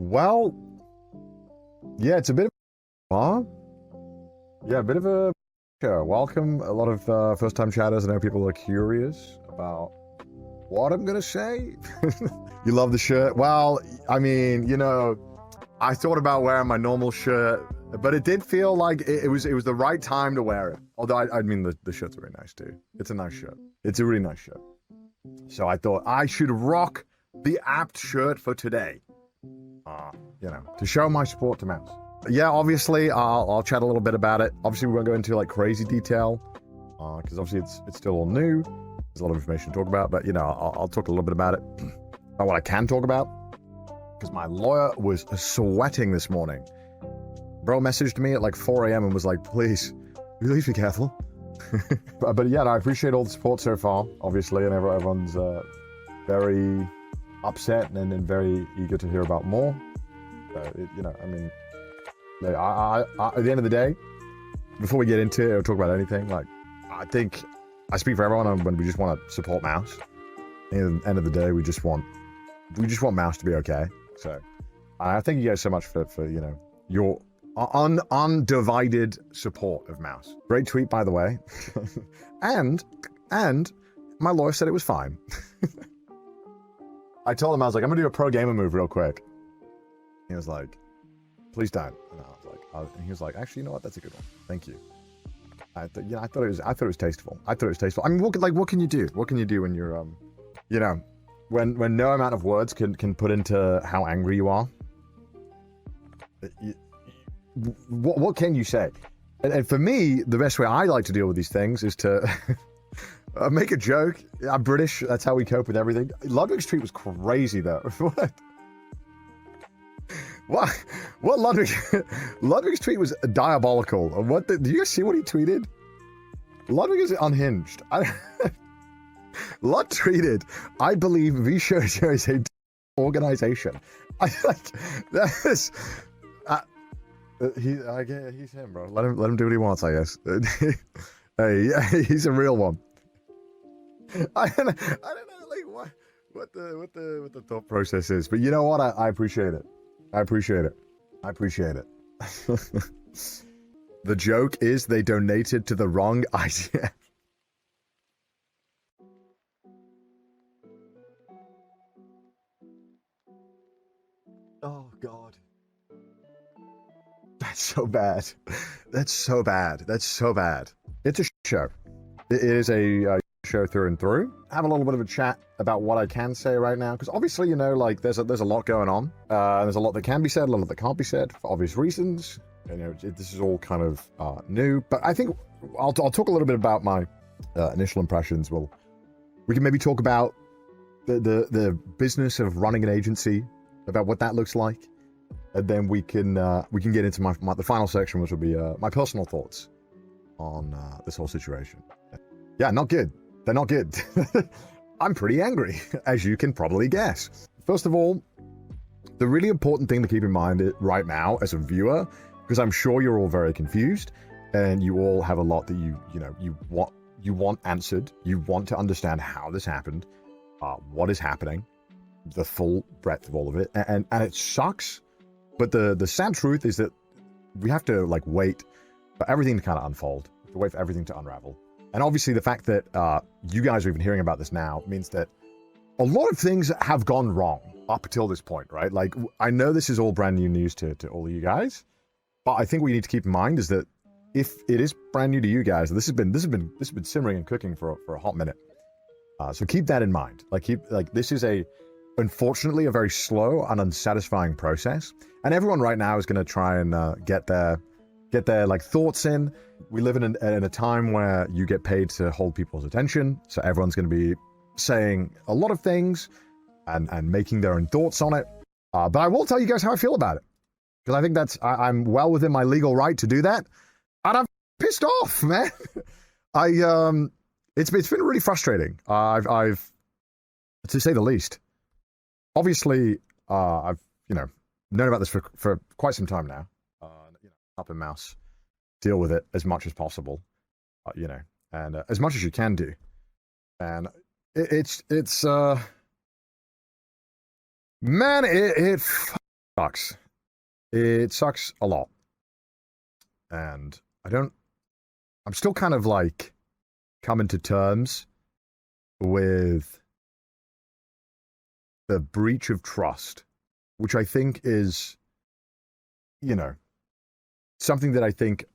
Well, yeah, it's a bit of a bit of a show. Welcome, a lot of first-time chatters. I know people are curious about what I'm gonna say. You love the shirt? Well, I mean, you know, I thought about wearing my normal shirt, but it did feel like it was the right time to wear it. Although I mean, the shirt's very nice too. It's a nice shirt. It's a really nice shirt. So I thought I should rock the apt shirt for today. You know, to show my support to Mouse. Yeah, obviously, I'll chat a little bit about it. Obviously, we won't go into like crazy detail, because obviously it's still all new. There's a lot of information to talk about, but you know, I'll talk a little bit about it, about what I can talk about, because my lawyer was sweating this morning. Bro messaged me at like 4 a.m. and was like, please be careful. but yeah, I appreciate all the support so far, obviously, and everyone's very upset and very eager to hear about more. You know, I mean, like, I at the end of the day, before we get into it or talk about anything, like, I think I speak for everyone when we just want to support Mouse. At the end of the day, we just want Mouse to be okay. So I thank you guys so much for you know, your undivided support of Mouse. Great tweet, by the way. and my lawyer said it was fine. I told him, I was like, I'm gonna do a pro gamer move real quick. He was like, please don't. And I was like, and he was like, actually, you know what? That's a good one. Thank you. I thought it was tasteful. I mean, what can you do? What can you do when you're, you know, when no amount of words can put into how angry you are? What can you say? And for me, the best way I like to deal with these things is to make a joke. I'm British. That's how we cope with everything. Ludwig's tweet was crazy, though. What Ludwig's tweet was diabolical. Do you guys see what he tweeted? Ludwig is unhinged. Lud tweeted, I believe VSJ is a organization. I like that is he's him, bro. Let him do what he wants, I guess. Hey, he's a real one. I don't know like what the thought process is, but you know what? I appreciate it. I appreciate it. The joke is they donated to the wrong IGF. Oh, God. That's so bad. That's so bad. It's a show. It is a show through and through. Have a little bit of a chat about what I can say right now, because obviously, you know, like there's a lot going on. There's a lot that can be said, a lot that can't be said for obvious reasons. You know, this is all kind of new, but I think I'll talk a little bit about my initial impressions. Well, we can maybe talk about the business of running an agency, about what that looks like, and then we can get into the final section, which will be my personal thoughts on this whole situation. Yeah, not good. They're not good. I'm pretty angry, as you can probably guess. First of all, the really important thing to keep in mind right now as a viewer, because I'm sure you're all very confused, and you all have a lot that you want answered. You want to understand how this happened, what is happening, the full breadth of all of it, and it sucks. But the sad truth is that we have to like wait for everything to kind of unfold, to wait for everything to unravel. And obviously the fact that you guys are even hearing about this now means that a lot of things have gone wrong up until this point, right? Like, I know this is all brand new news to all of you guys, but I think what you need to keep in mind is that if it is brand new to you guys, this has been simmering and cooking for a hot minute. So keep that in mind. This is unfortunately a very slow and unsatisfying process. And everyone right now is going to try and get their like thoughts in. We live in a time where you get paid to hold people's attention, so everyone's going to be saying a lot of things and making their own thoughts on it. But I will tell you guys how I feel about it, because I think I'm well within my legal right to do that, and I'm pissed off, man. It's been really frustrating. I've to say the least. Obviously, I've known about this for quite some time now. Helping Mouse deal with it as much as possible, and as much as you can do. And it's man, it sucks. It sucks a lot. And I'm still kind of like coming to terms with the breach of trust, which I think is, something that I think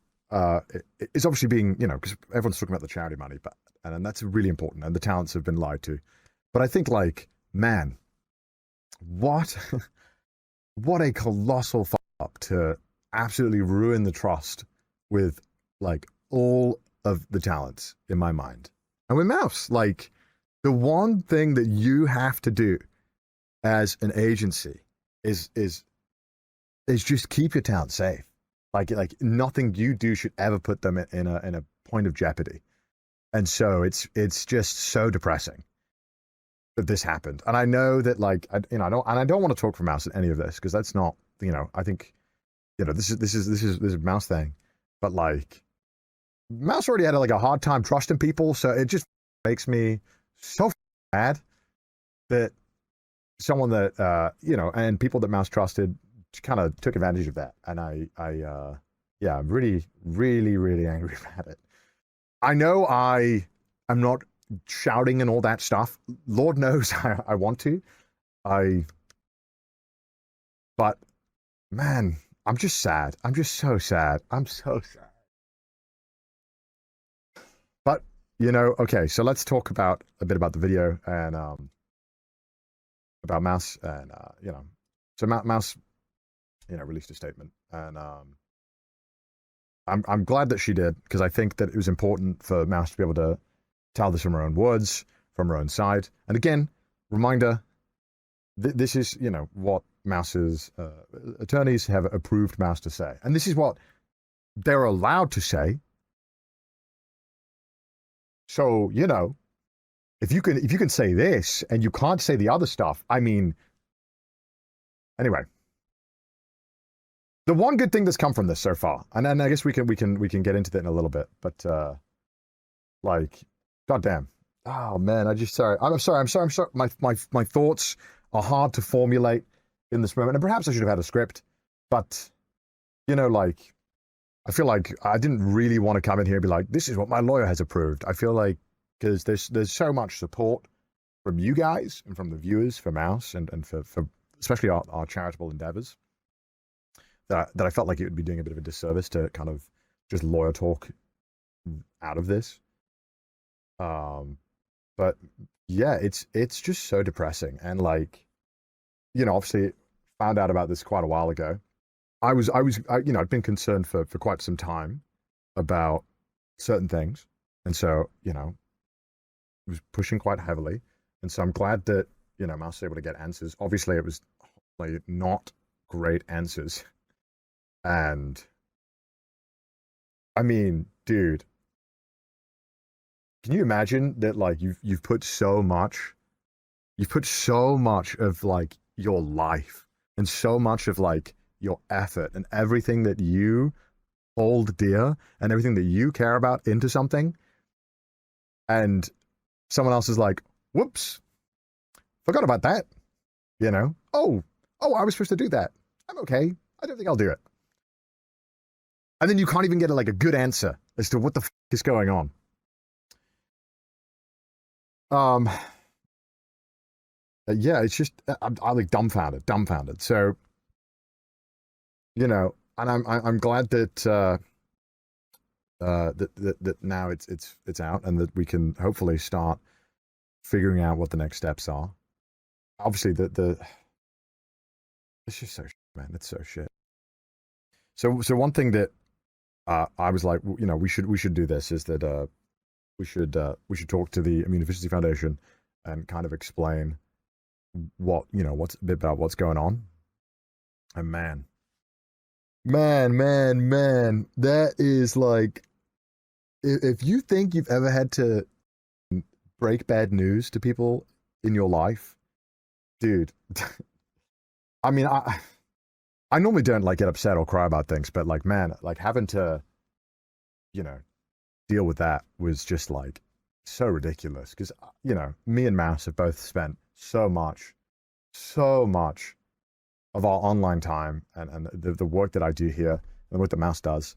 is obviously being, because everyone's talking about the charity money, and that's really important, and the talents have been lied to. But I think, like, man, what a colossal fuck up to absolutely ruin the trust with, like, all of the talents in my mind. And with Mouse, like, the one thing that you have to do as an agency is just keep your talent safe. Like nothing you do should ever put them in a point of jeopardy. And so it's just so depressing that this happened. And I know that, like, I don't want to talk for Mouse in any of this, because that's not, I think, this is a Mouse thing, but, like, Mouse already had like a hard time trusting people, so it just makes me so mad that someone that and people that Mouse trusted kind of took advantage of that. And I'm really, really, really angry about it. I know I am not shouting and all that stuff. Lord knows I want to. But man, I'm just sad. I'm just so sad. I'm so sad. But, okay, so let's talk about a bit about the video and about Mouse. And, so Mouse, released a statement. And I'm glad that she did, because I think that it was important for Mouse to be able to tell this from her own words, from her own side. And again, reminder, this is, what Mouse's attorneys have approved Mouse to say. And this is what they're allowed to say. So, if you can say this and you can't say the other stuff, I mean, anyway. The one good thing that's come from this so far, and then I guess we can get into that in a little bit, but like, goddamn. Oh man, I'm sorry. My thoughts are hard to formulate in this moment, and perhaps I should have had a script, but like, I feel like I didn't really want to come in here and be like, this is what my lawyer has approved. I feel like, because there's so much support from you guys and from the viewers for Mouse and for especially our charitable endeavors, that I felt like it would be doing a bit of a disservice to kind of just lawyer talk out of this. But yeah, it's just so depressing. And, like, obviously found out about this quite a while ago. I'd been concerned for quite some time about certain things. And so, was pushing quite heavily. And so I'm glad that, Mouse was able to get answers. Obviously it was like not great answers. And I mean, dude, can you imagine that, like, you've put so much of, like, your life and so much of, like, your effort and everything that you hold dear and everything that you care about into something, and someone else is like, whoops, forgot about that, oh, I was supposed to do that, I'm okay, I don't think I'll do it. And then you can't even get a good answer as to what the is going on. Yeah, it's just, I'm like dumbfounded. So, and I'm glad that that now it's out, and that we can hopefully start figuring out what the next steps are. Obviously, it's just so shit, man. It's so shit. So one thing that I was like, we should do this, is that we should talk to the Immune Deficiency Foundation and kind of explain what's a bit about what's going on. And man, that is like, if you think you've ever had to break bad news to people in your life, dude, I mean, I normally don't like get upset or cry about things, but, like, man, like, having to, deal with that was just, like, so ridiculous. Because, me and Mouse have both spent so much of our online time and the work that I do here and the work that Mouse does,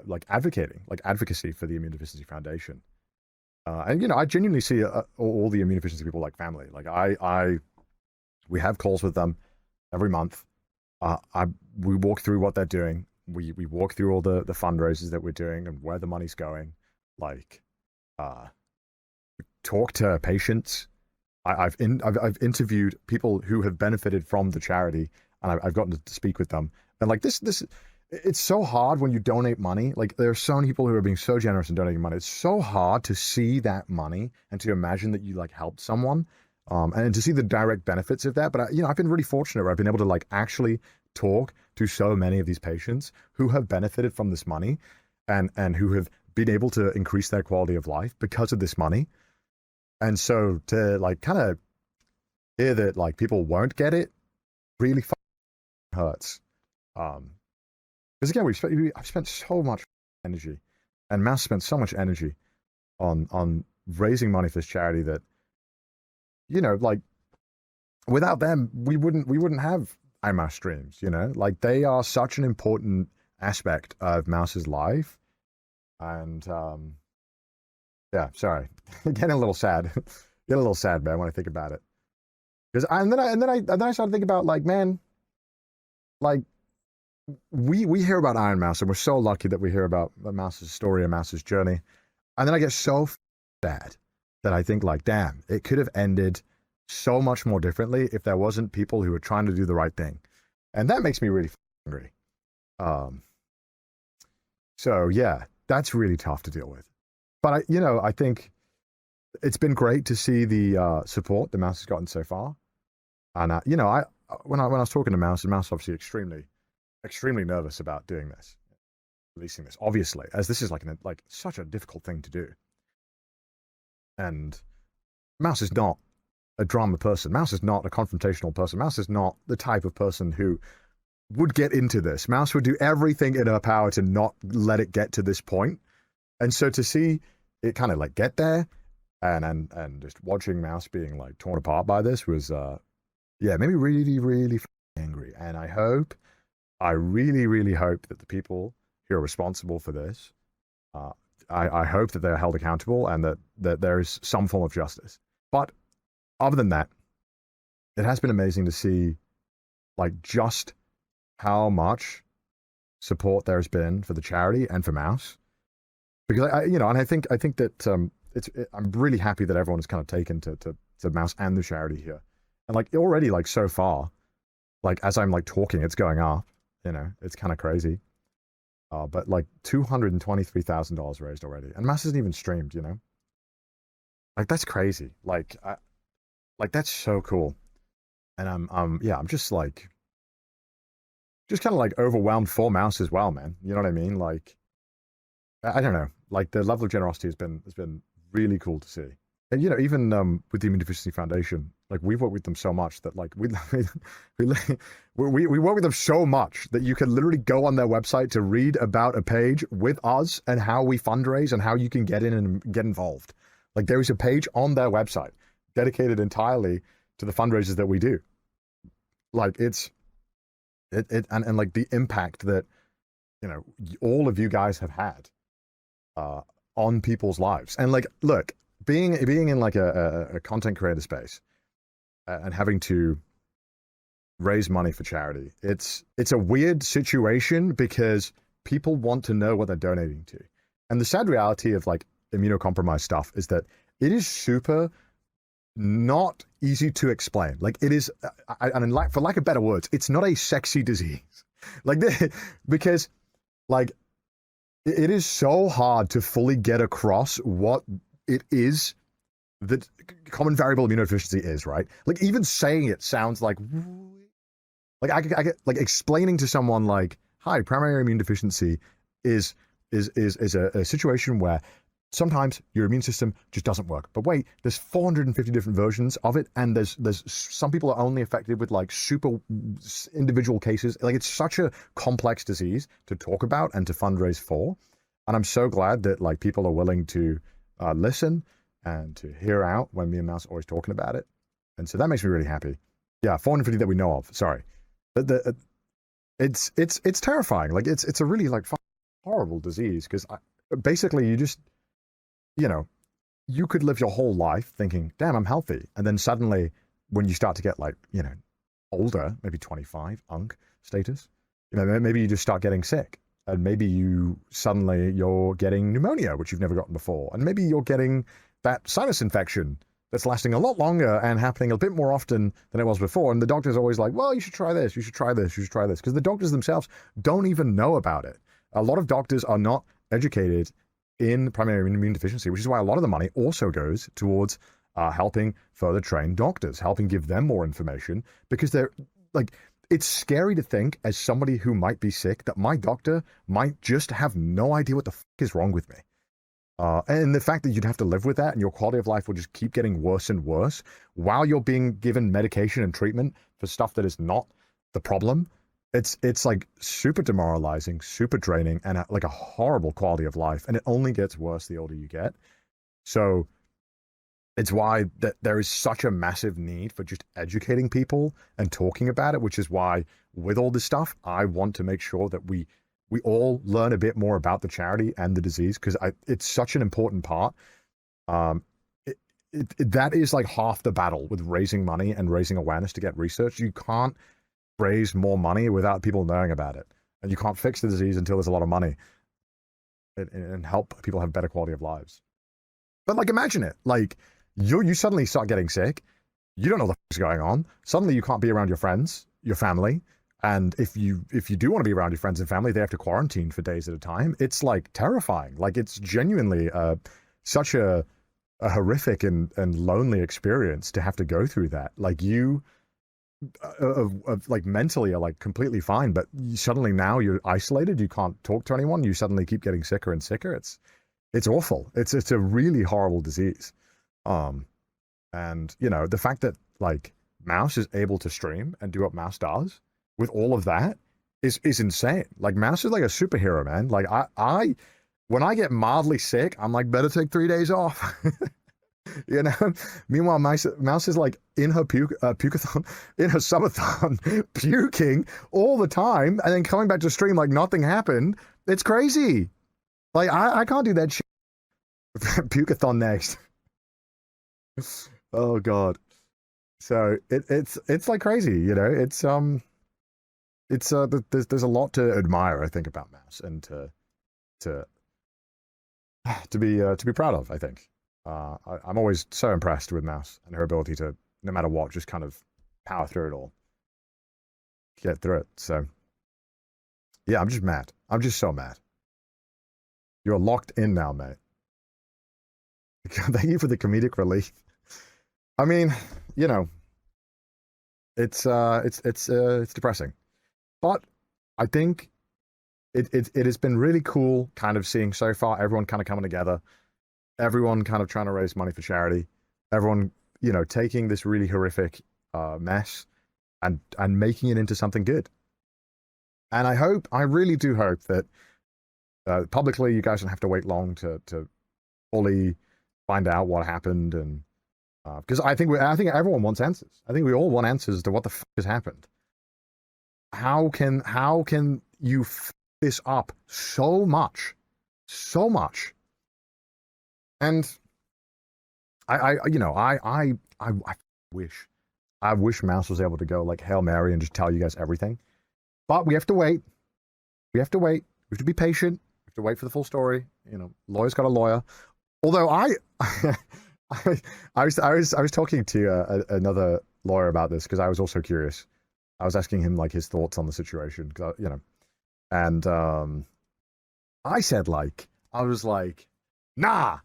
like advocacy for the Immunodeficiency Foundation. And, you know, I genuinely see all the immunodeficiency people like family. Like we have calls with them every month. We walk through what they're doing. We walk through all the fundraisers that we're doing and where the money's going. Like, talk to patients. I've interviewed people who have benefited from the charity, and I've gotten to speak with them. And like this, it's so hard when you donate money. Like, there are so many people who are being so generous in donating money. It's so hard to see that money and to imagine that you like helped someone, and to see the direct benefits of that. But you know, I've been really fortunate where I've been able to like actually talk to so many of these patients who have benefited from this money, and who have been able to increase their quality of life because of this money. And so to like kind of hear that like people won't get it really hurts. Because again, I've spent so much energy, and Mouse spent so much energy on raising money for this charity that, you know, like without them, we wouldn't have Ironmouse streams. You know, like they are such an important aspect of Mouse's life. And yeah, sorry, getting a little sad, man, when I think about it. Because and then I started thinking about like, man, like we hear about Ironmouse, and we're so lucky that we hear about Mouse's story and Mouse's journey. And then I get so sad that I think like, damn, it could have ended so much more differently if there wasn't people who were trying to do the right thing. And that makes me really angry. So yeah, that's really tough to deal with. But I think it's been great to see the support the Mouse has gotten so far. And when I was talking to Mouse, and Mouse obviously extremely nervous about doing this, releasing this, obviously, as this is like such a difficult thing to do. And Mouse is not a drama person. Mouse is not a confrontational person. Mouse is not the type of person who would get into this. Mouse would do everything in her power to not let it get to this point. And so to see it kind of like get there, and just watching Mouse being like torn apart by this was, yeah, made me really angry. And I really hope that the people who are responsible for this, I hope that they're held accountable, and that there is some form of justice. But other than that, it has been amazing to see like just how much support there's been for the charity and for Mouse. Because and I think that I'm really happy that everyone has kind of taken to Mouse and the charity here. And like already, like so far, like as I'm like talking, it's going up. You know, it's kind of crazy. But like $223,000 raised already, and Mouse isn't even streamed. You know, like that's crazy. Like that's so cool. And I'm just kind of like overwhelmed for Mouse as well, man. You know what I mean? Like, I don't know. Like the level of generosity has been really cool to see. And even with the Immunodeficiency Foundation, like we've worked with them so much that like we work with them so much that you can literally go on their website to read about a page with us and how we fundraise and how you can get in and get involved. Like there is a page on their website dedicated entirely to the fundraisers that we do. Like and like the impact that all of you guys have had on people's lives. And like, look, being in like a content creator space and having to raise money for charity, it's a weird situation because people want to know what they're donating to. And the sad reality of like immunocompromised stuff is that it is super not easy to explain. Like it is, for lack of better words, it's not a sexy disease. Like because like it is so hard to fully get across what it is that common variable immunodeficiency is, right? Like even saying it sounds like I get like explaining to someone like, hi, primary immune deficiency is a situation where sometimes your immune system just doesn't work. But wait, there's 450 different versions of it, and there's some people are only affected with like super individual cases. Like it's such a complex disease to talk about and to fundraise for. And I'm so glad that like people are willing to listen and to hear out when me and Mouse are always talking about it. And so that makes me really happy. Yeah, 450 that we know of. Sorry. It's terrifying. Like it's a really like horrible disease because basically you just, you know, you could live your whole life thinking, damn, I'm healthy. And then suddenly when you start to get like, you know, older, maybe 25, unk status, you know, maybe you just start getting sick. And maybe you're getting pneumonia, which you've never gotten before. And maybe you're getting that sinus infection that's lasting a lot longer and happening a bit more often than it was before. And the doctor's always like, well, you should try this, you should try this, you should try this. Because the doctors themselves don't even know about it. A lot of doctors are not educated in primary immune deficiency, which is why a lot of the money also goes towards helping further train doctors, helping give them more information, because they're like, it's scary to think as somebody who might be sick that my doctor might just have no idea what the fuck is wrong with me. And the fact that you'd have to live with that and your quality of life will just keep getting worse and worse while you're being given medication and treatment for stuff that is not the problem. It's like super demoralizing, super draining, and like a horrible quality of life. And it only gets worse the older you get. So it's why that there is such a massive need for just educating people and talking about it, which is why with all this stuff, I want to make sure that we all learn a bit more about the charity and the disease, because it's such an important part. That is like half the battle with raising money and raising awareness to get research. You can't raise more money without people knowing about it. And you can't fix the disease until there's a lot of money and help people have better quality of lives. But like, imagine it. Like, you suddenly start getting sick. You don't know what the fuck's going on. Suddenly you can't be around your friends, your family. And if you do want to be around your friends and family, they have to quarantine for days at a time. It's like terrifying. Like, it's genuinely such a horrific and lonely experience to have to go through that. Like, you like mentally are like completely fine, but suddenly now you're isolated. You can't talk to anyone. You suddenly keep getting sicker and sicker. It's awful. It's a really horrible disease. And you know, the fact that like Mouse is able to stream and do what Mouse does with all of that is insane. Like, Mouse is like a superhero, man. Like, I when I get mildly sick, I'm like, better take 3 days off. You know. Meanwhile, Mouse is like in her pukeathon, in her subathon, puking all the time, and then coming back to stream like nothing happened. It's crazy. Like, I can't do that shit. Pukeathon next. Oh god. So it's like crazy, you know. There's a lot to admire, I think, about Mouse, and to be proud of, I think. I'm always so impressed with Mouse and her ability to, no matter what, just kind of power through it all, get through it. So yeah, I'm just mad. I'm just so mad. You're locked in now, mate. Thank you for the comedic relief. I mean, you know, it's depressing, but I think it has been really cool kind of seeing so far everyone kind of coming together, everyone kind of trying to raise money for charity, everyone, you know, taking this really horrific mess and making it into something good. And I really do hope that publicly you guys don't have to wait long to fully find out what happened, and because I think everyone wants answers. I think we all want answers to what the fuck has happened. How can you f this up so much? And I wish Mouse was able to go like Hail Mary and just tell you guys everything. But we have to wait. We have to be patient. We have to wait for the full story. You know, lawyer's got a lawyer. Although I was talking to another lawyer about this, because I was also curious. I was asking him like his thoughts on the situation, you know, and I said I was like, nah,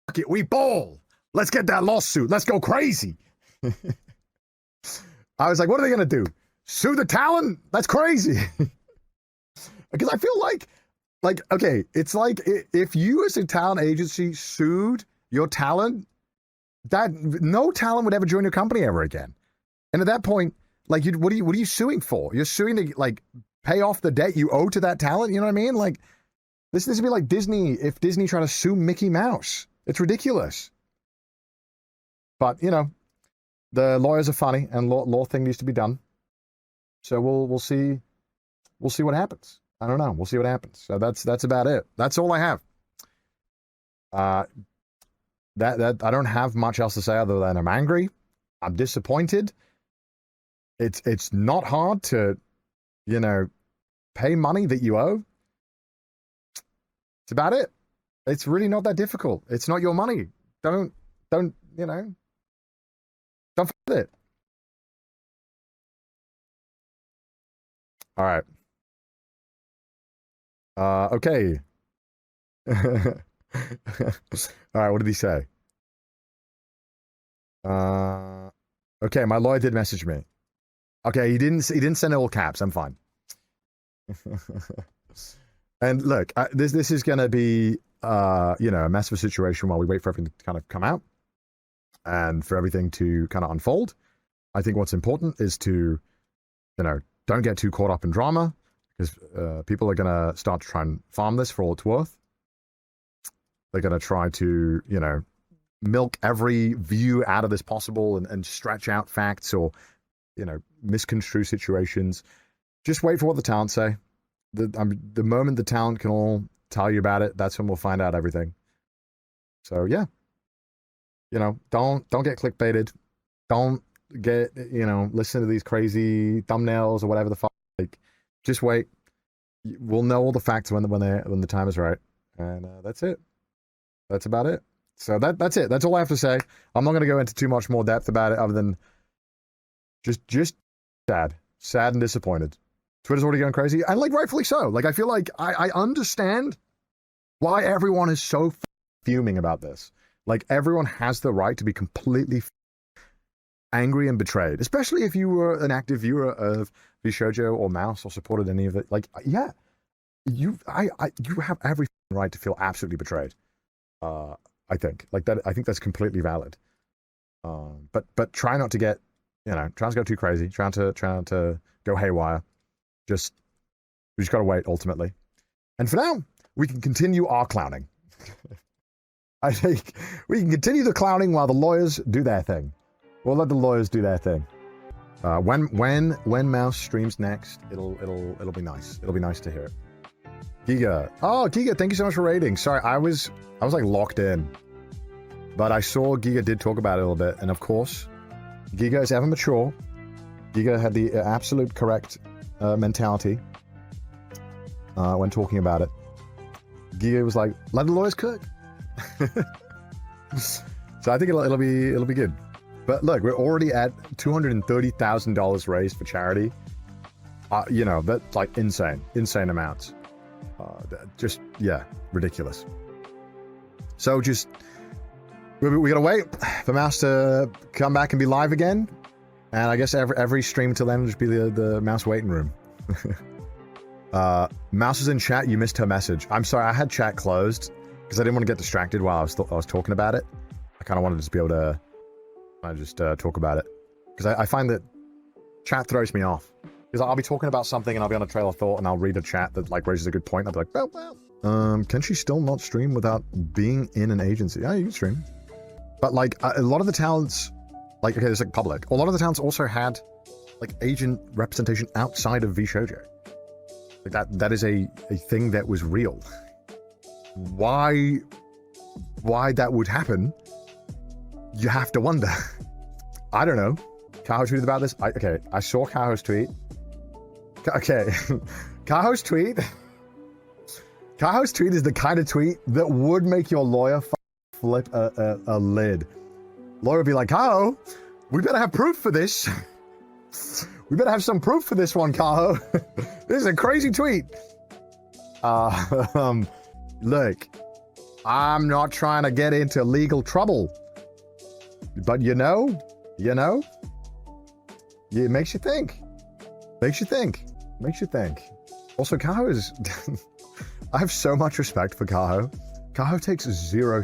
fuck it, we ball. Let's get that lawsuit. Let's go crazy. I was like, what are they gonna do? Sue the talent? That's crazy. Because I feel like, okay, it's like if you as a talent agency sued your talent, that no talent would ever join your company ever again. And at that point, like, what are you suing for? You're suing to like pay off the debt you owe to that talent. You know what I mean? Like, this would be like Disney if Disney tried to sue Mickey Mouse. It's ridiculous. But you know, the lawyers are funny, and law thing needs to be done. So we'll see what happens. I don't know. We'll see what happens. So that's about it. That's all I have. That I don't have much else to say other than I'm angry. I'm disappointed. It's not hard to, pay money that you owe. It's about it. It's really not that difficult. It's not your money. Don't forget it. All right. Okay. All right, what did he say? Okay, my lawyer did message me. Okay, he didn't send all caps. I'm fine. And look, this is going to be a mess of a situation while we wait for everything to kind of come out and for everything to kind of unfold. I think what's important is to, don't get too caught up in drama, because people are going to start to try and farm this for all it's worth. They're going to try to, milk every view out of this possible and stretch out facts or, misconstrue situations. Just wait for what the talent say. The moment the talent can all tell you about it, that's when we'll find out everything. So yeah, don't get clickbaited. Don't get, listen to these crazy thumbnails or whatever the fuck. Like, just wait. We'll know all the facts when the time is right. And that's it. That's about it. So that's it. That's all I have to say. I'm not going to go into too much more depth about it other than just sad and disappointed. Twitter's already going crazy, and rightfully so. I feel like I understand why everyone is so fuming about this. Everyone has the right to be completely angry and betrayed, especially if you were an active viewer of VShojo or Mouse or supported any of it. Yeah, you have every right to feel absolutely betrayed. I think that. I think that's completely valid. But try not to get, try not to go too crazy. Try not to go haywire. We just gotta wait ultimately. And for now, we can continue our clowning. I think we can continue the clowning while the lawyers do their thing. We'll let the lawyers do their thing. When Mouse streams next, it'll be nice. It'll be nice to hear it. Giga. Oh, Giga, thank you so much for raiding. Sorry, I was locked in. But I saw Giga did talk about it a little bit, and of course, Giga is ever mature. Giga had the absolute correct mentality when talking about it. Giga was like, let the lawyers cook. So I think it'll be good. But look, we're already at $230,000 raised for charity. That's insane amounts. Ridiculous. So we gotta wait for Mouse to come back and be live again, and I guess every stream till then will just be the Mouse waiting room. Mouse is in chat. You missed her message. I'm sorry, I had chat closed because I didn't want to get distracted while I was talking about it. I kind of wanted to just be able to talk about it, because I find that chat throws me off. Because I'll be talking about something and I'll be on a trail of thought and I'll read a chat that raises a good point. I'll be like, well. Can she still not stream without being in an agency? Yeah, you can stream. But a lot of the talents, okay, there's public. A lot of the talents also had agent representation outside of VShojo. That is a thing that was real. Why that would happen, you have to wonder. I don't know. Kaho tweeted about this. I saw Kaho's tweet. Okay, Kaho's tweet. Kaho's tweet is the kind of tweet that would make your lawyer flip a lid. Lawyer would be like, Kaho, we better have proof for this. We better have some proof for this one, Kaho. This is a crazy tweet. Look, I'm not trying to get into legal trouble, but it makes you think. Makes you think. Also, Kaho is... I have so much respect for Kaho. Kaho takes zero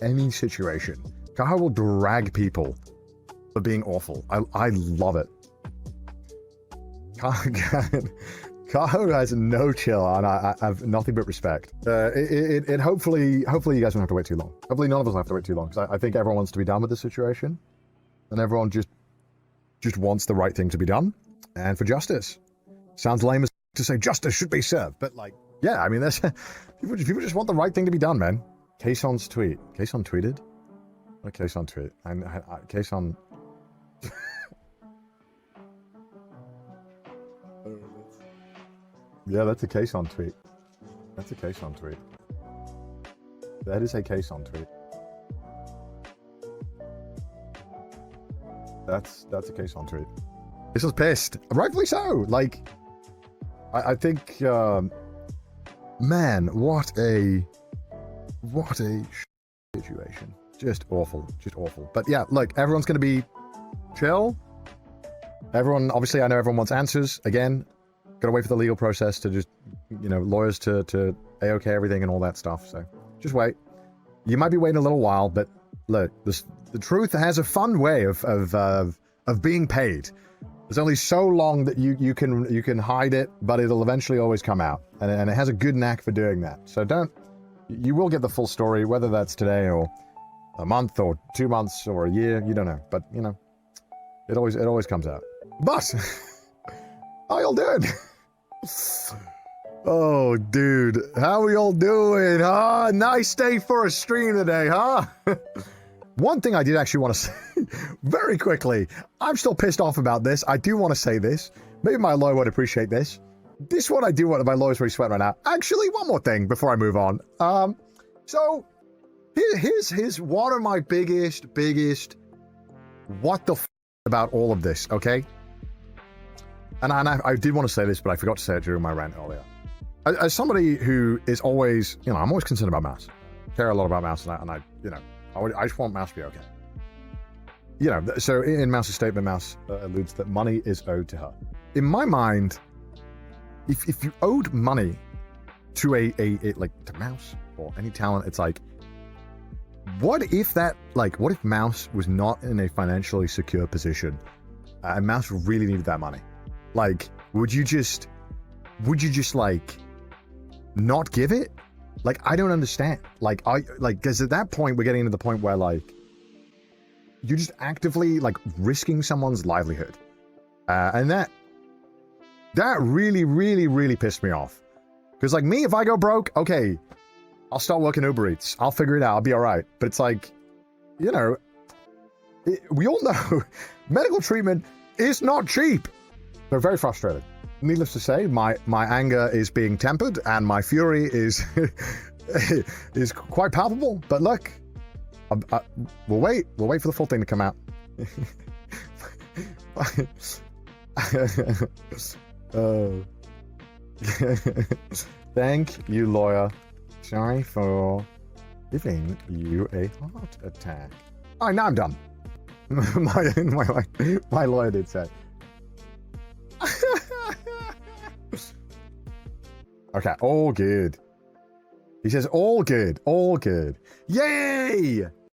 any situation. Kaho will drag people for being awful. I love it. Kaho has no chill, and I have nothing but respect. Hopefully you guys don't have to wait too long. Hopefully none of us have to wait too long, because I think everyone wants to be done with this situation, and everyone just wants the right thing to be done. and for justice. Sounds lame as to say justice should be served, but like, yeah, I mean, that's people just want the right thing to be done, man. Kaeson's tweet. Kaeson tweeted? What did Kaeson tweet? Kaeson... Yeah, that's a Kaeson tweet. That's a Kaeson tweet. That is a Kaeson tweet. That's a Kaeson tweet. This is pissed. Rightfully so. Like, I think, man, what a situation. Just awful. Just awful. But yeah, look, everyone's going to be chill. Everyone, obviously, I know everyone wants answers. Again, gotta wait for the legal process to just, you know, lawyers to A-OK everything and all that stuff. So just wait. You might be waiting a little while, but look, the truth has a fun way of being paid. There's only so long that you can hide it, but it'll eventually always come out, and it has a good knack for doing that. So you will get the full story, whether that's today or a month or 2 months or a year. You don't know, but you know, it always comes out. But how y'all doing? Oh, dude, how we all doing, huh? Nice day for a stream today, huh? One thing I did actually want to say very quickly, I'm still pissed off about this. I do want to say this. Maybe my lawyer would appreciate this. This is what I do want. My lawyer's really sweating right now. Actually, one more thing before I move on. So here's one of my biggest what the f about all of this, okay? And I did want to say this, but I forgot to say it during my rant earlier. As somebody who is always, you know, I'm always concerned about mouse. Care a lot about mouse, and I you know, I just want mouse to be okay. You know, so in Mouse's statement, Mouse alludes that money is owed to her. In my mind, if you owed money to to Mouse or any talent, it's like, what if Mouse was not in a financially secure position and Mouse really needed that money? Like, would you just like not give it? Like, I don't understand. Like, because at that point we're getting to the point where like you're just actively like risking someone's livelihood, and that really pissed me off. Because like me, if I go broke, okay, I'll start working Uber Eats. I'll figure it out. I'll be all right. But it's like, you know, we all know medical treatment is not cheap. They're very frustrated. Needless to say, my anger is being tempered and my fury is is quite palpable. But look, we'll wait for the full thing to come out. Thank you, lawyer. Sorry for giving you a heart attack. All right, now I'm done. My lawyer did say. Okay, all good. He says all good, all good. Yay!